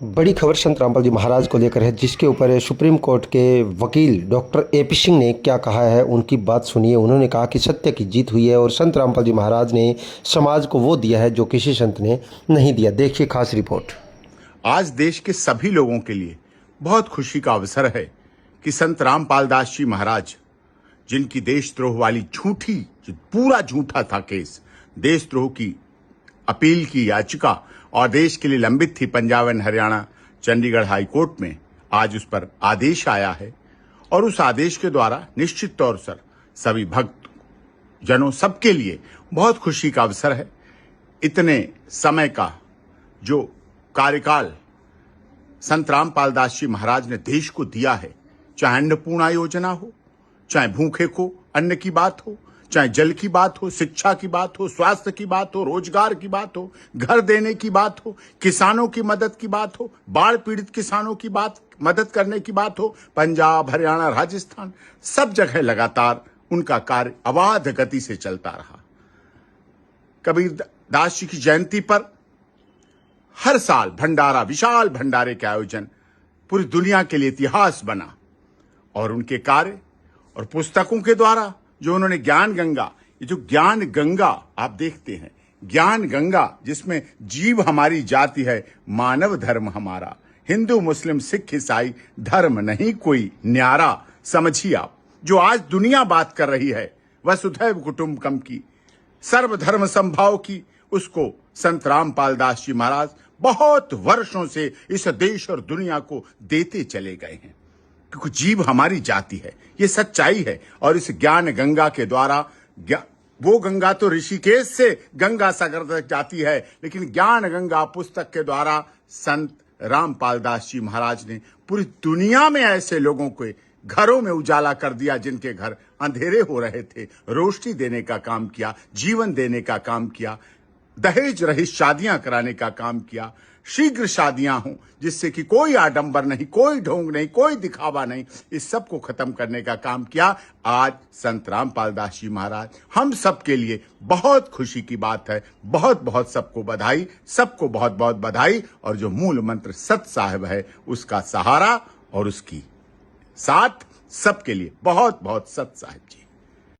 बड़ी खबर संत रामपाल जी महाराज को लेकर है, जिसके ऊपर सुप्रीम कोर्ट के वकील डॉक्टर एपी सिंह ने क्या कहा है। उनकी बात सुनिए। उन्होंने कहा कि सत्य की जीत हुई है और संत रामपाल जी महाराज ने समाज को वो दिया है जो किसी संत ने नहीं दिया। देखिए खास रिपोर्ट। आज देश के सभी लोगों के लिए बहुत खुशी का अवसर है कि संत रामपाल दास जी महाराज, जिनकी देशद्रोह वाली झूठी, जो पूरा झूठा था केस, देशद्रोह की अपील की याचिका और देश के लिए लंबित थी Punjab and Haryana Chandigarh high court में, आज उस पर आदेश आया है। और उस आदेश के द्वारा निश्चित तौर पर सभी भक्त जनों सबके लिए बहुत खुशी का अवसर है। इतने समय का जो कार्यकाल संत रामपाल दास जी महाराज ने देश को दिया है, चाहे अन्नपूर्णा योजना हो, चाहे भूखे को अन्न की बात हो, चाहे जल की बात हो, शिक्षा की बात हो, स्वास्थ्य की बात हो, रोजगार की बात हो, घर देने की बात हो, किसानों की मदद की बात हो, बाढ़ पीड़ित किसानों की मदद करने की बात हो, पंजाब, हरियाणा, राजस्थान, सब जगह लगातार उनका कार्य अबाध गति से चलता रहा। कबीर दास जी की जयंती पर हर साल भंडारा, विशाल भंडारे के आयोजन पूरी दुनिया के लिए इतिहास बना। और उनके कार्य और पुस्तकों के द्वारा जो उन्होंने ज्ञान गंगा, ये जो ज्ञान गंगा आप देखते हैं, ज्ञान गंगा जिसमें जीव हमारी जाति है, मानव धर्म हमारा, हिंदू मुस्लिम सिख ईसाई धर्म नहीं कोई न्यारा, समझिए आप। जो आज दुनिया बात कर रही है वसुधैव कुटुंबकम की, सर्वधर्म संभाव की, उसको संत रामपाल दास जी महाराज बहुत वर्षों से इस देश और दुनिया को देते चले गए हैं, क्योंकि जीव हमारी जाति है, ये सच्चाई है। और इस ज्ञान गंगा के द्वारा, वो गंगा तो ऋषिकेश से गंगा सागर तक जाती है, लेकिन ज्ञान गंगा पुस्तक के द्वारा संत रामपाल दास जी महाराज ने पूरी दुनिया में ऐसे लोगों के घरों में उजाला कर दिया जिनके घर अंधेरे हो रहे थे, रोशनी देने का काम किया, जीवन देने का काम किया, दहेज रहित शादियां कराने का काम किया, शीघ्र शादियां हों जिससे कि कोई आडंबर नहीं, कोई ढोंग नहीं, कोई दिखावा नहीं, इस सब को खत्म करने का काम किया। आज संत रामपाल दास जी महाराज हम सब के लिए बहुत खुशी की बात है। बहुत बहुत सबको बधाई, सबको बहुत बहुत बधाई। और जो मूल मंत्र सत साहिब है, उसका सहारा और उसकी साथ सबके लिए बहुत बहुत सत साहिब जी।